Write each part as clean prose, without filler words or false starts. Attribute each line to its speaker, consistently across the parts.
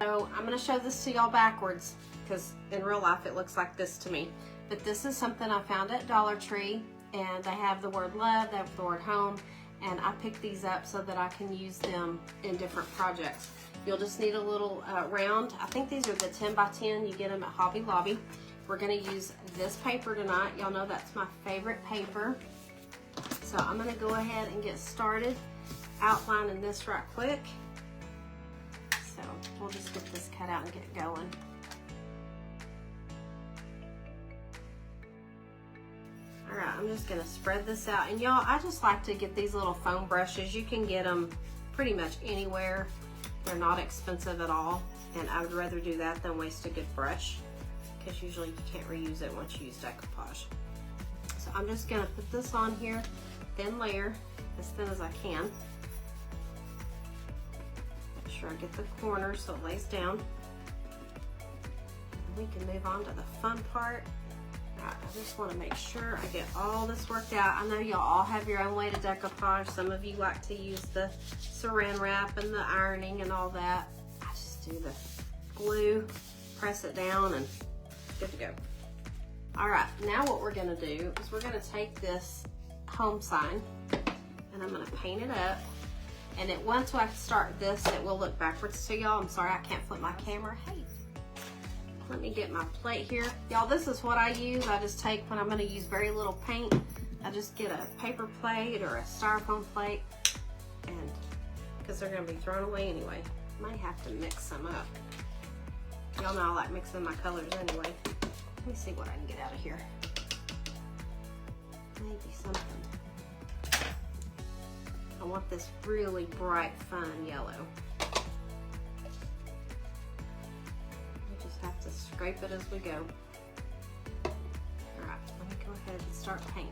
Speaker 1: So I'm going to show this to y'all backwards because in real life it looks like this to me. But this is something I found at Dollar Tree, and they have the word love, they have the word home, and I picked these up so that I can use them in different projects. You'll just need a little round. I think these are the 10 by 10. You get them at Hobby Lobby. We're going to use this paper tonight. Y'all know that's my favorite paper. So I'm going to go ahead and get started outlining this right quick. So we'll just get this cut out and get going. All right, I'm just going to spread this out. And y'all, I just like to get these little foam brushes. You can get them pretty much anywhere. They're not expensive at all, and I would rather do that than waste a good brush, because usually you can't reuse it once you use decoupage. So I'm just going to put this on here, thin layer, as thin as I can. Make sure I get the corner so it lays down. And we can move on to the fun part. All right, I just want to make sure I get all this worked out. I know y'all all have your own way to decoupage. Some of you like to use the saran wrap and the ironing and all that. I just do the glue, press it down, and good to go. All right, now what we're gonna do is we're gonna take this home sign and I'm gonna paint it up. And once I start this, it will look backwards to y'all. I'm sorry, I can't flip my camera. Hey, let me get my plate here. Y'all, this is what I use. I just take, when I'm gonna use very little paint, I just get a paper plate or a styrofoam plate, and because they're gonna be thrown away anyway. Might have to mix some up. Y'all know I like mixing my colors anyway. Let me see what I can get out of here. Maybe something. I want this really bright, fun yellow. Have to scrape it as we go. All right, let me go ahead and start painting.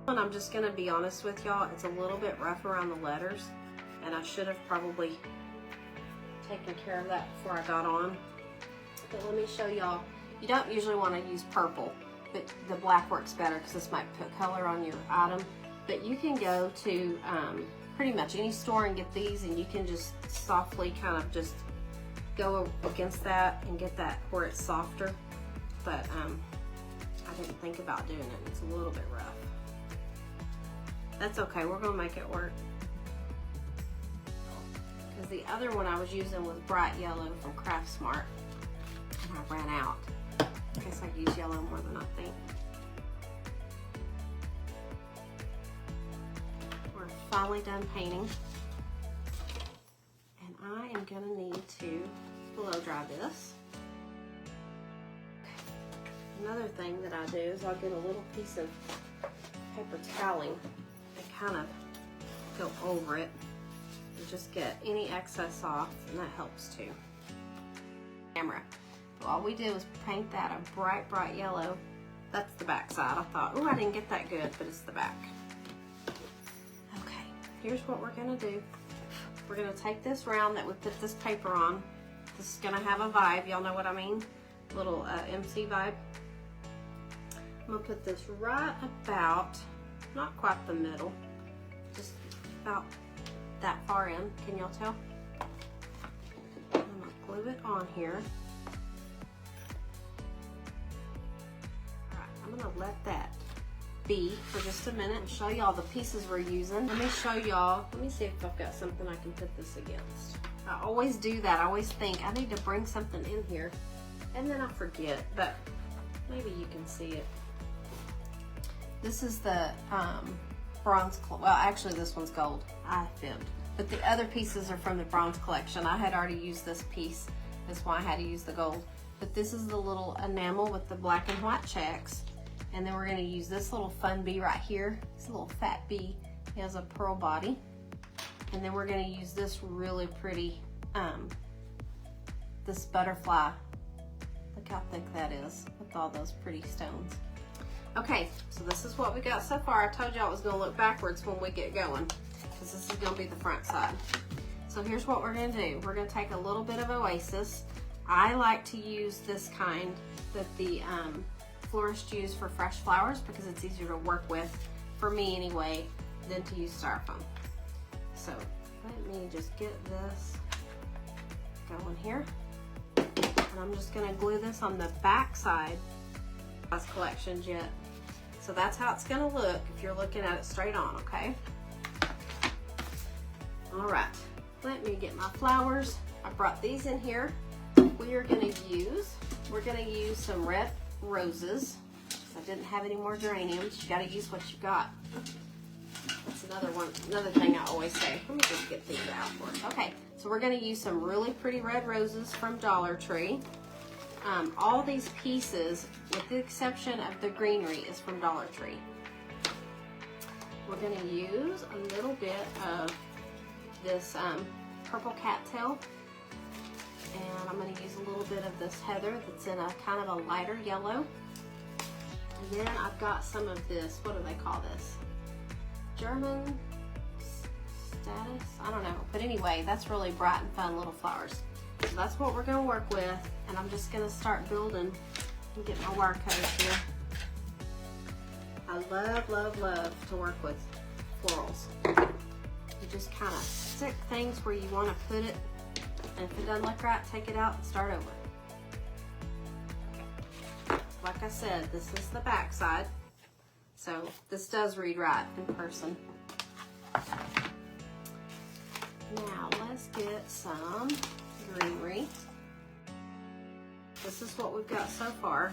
Speaker 1: And I'm just gonna be honest with y'all, it's a little bit rough around the letters, and I should have probably taken care of that before I got on. But let me show y'all. You don't usually want to use purple, but the black works better because this might put color on your item. But you can go to pretty much any store and get these, and you can just softly kind of just go against that and get that where it's softer. But I didn't think about doing it. It's a little bit rough. That's okay. We're going to make it work. Because the other one I was using was bright yellow from Craft Smart. I ran out. I guess I use yellow more than I think. We're finally done painting. And I am gonna need to blow dry this. Another thing that I do is I'll get a little piece of paper toweling and kind of go over it and just get any excess off, and that helps too. Camera. All we did was paint that a bright, bright yellow. That's the back side. I thought, oh, I didn't get that good, but it's the back. Okay, here's what we're gonna do. We're gonna take this round that we put this paper on. This is gonna have a vibe, y'all know what I mean? Little MC vibe. I'm gonna put this right about, not quite the middle, just about that far in. Can y'all tell? I'm gonna glue it on here. I'm gonna let that be for just a minute and show y'all the pieces we're using. Let me show y'all, let me see if I've got something I can put this against. I always do that. I always think I need to bring something in here and then I forget, but maybe you can see it. This is the bronze, well actually this one's gold, I fibbed. But the other pieces are from the bronze collection. I had already used this piece, that's why I had to use the gold. But this is the little enamel with the black and white checks. And then we're gonna use this little fun bee right here. It's a little fat bee. He has a pearl body. And then we're gonna use this really pretty, this butterfly. Look how thick that is with all those pretty stones. Okay, so this is what we got so far. I told y'all it was gonna look backwards when we get going, because this is gonna be the front side. So here's what we're gonna do. We're gonna take a little bit of Oasis. I like to use this kind that the florists use for fresh flowers because it's easier to work with, for me anyway, than to use styrofoam. So let me just get this going here. And I'm just gonna glue this on the back side of this collection jet. So that's how it's gonna look if you're looking at it straight on, okay? All right, let me get my flowers. I brought these in here. We're gonna use some red roses. I didn't have any more geraniums. You gotta use what you got. That's another thing I always say. Let me just get these out for us. Okay, so we're gonna use some really pretty red roses from Dollar Tree. All these pieces, with the exception of the greenery, is from Dollar Tree. We're gonna use a little bit of this purple cattail, and I'm gonna use a little bit of this heather that's in a kind of a lighter yellow. And then I've got some of this, what do they call this? German status? I don't know. But anyway, that's really bright and fun little flowers. So that's what we're gonna work with, and I'm just gonna start building and get my wire cutters here. I love, love, love to work with florals. You just kind of stick things where you want to put it, and if it doesn't look right, take it out and start over. Okay. Like I said, this is the back side, so this does read right in person. Now let's get some greenery. This is what we've got so far.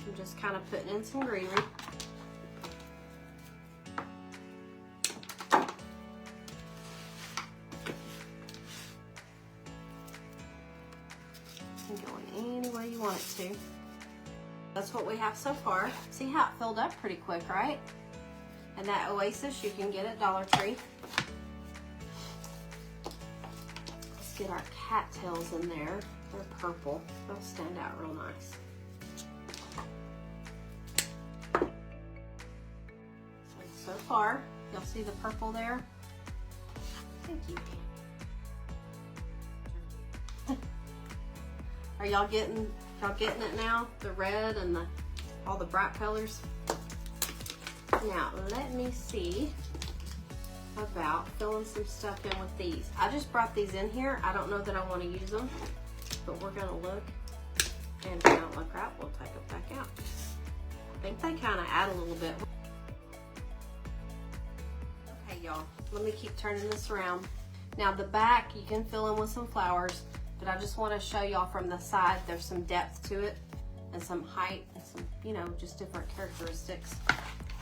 Speaker 1: I'm just kind of putting in some greenery. And going any way you want it to. That's what we have so far. See how it filled up pretty quick, right? And that oasis you can get at Dollar Tree. Let's get our cattails in there. They're purple. They'll stand out real nice. So far, you'll see the purple there. Thank you. Are y'all getting it now? The red and all the bright colors. Now let me see about filling some stuff in with these. I just brought these in here. I don't know that I want to use them, but we're gonna look, and if they don't look right, we'll take them back out. I think they kind of add a little bit. Okay, y'all, let me keep turning this around. Now the back you can fill in with some flowers, but I just want to show y'all from the side there's some depth to it and some height and some, you know, just different characteristics.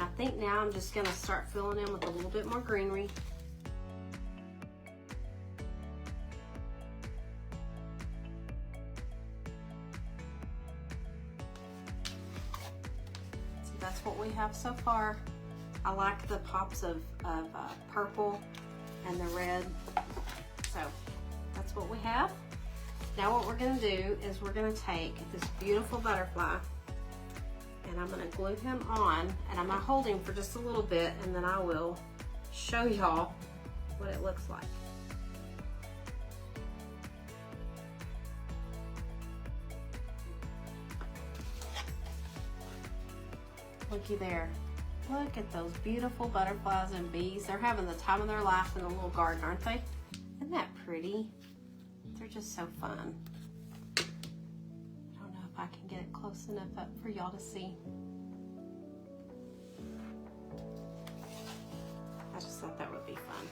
Speaker 1: I think now I'm just going to start filling in with a little bit more greenery. So that's what we have so far. I like the pops of purple and the red. So that's what we have. Now what we're going to do is we're going to take this beautiful butterfly, and I'm going to glue him on, and I'm going to hold him for just a little bit, and then I will show y'all what it looks like. Looky there. Look at those beautiful butterflies and bees. They're having the time of their life in the little garden, aren't they? Isn't that pretty? They're just so fun. I don't know if I can get it close enough up for y'all to see. I just thought that would be fun.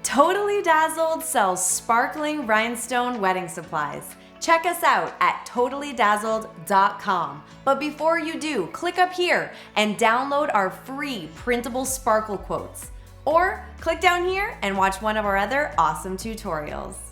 Speaker 2: Totally Dazzled sells sparkling rhinestone wedding supplies. Check us out at totallydazzled.com. But before you do, click up here and download our free Printable Sparkle Quotes. Or click down here and watch one of our other awesome tutorials.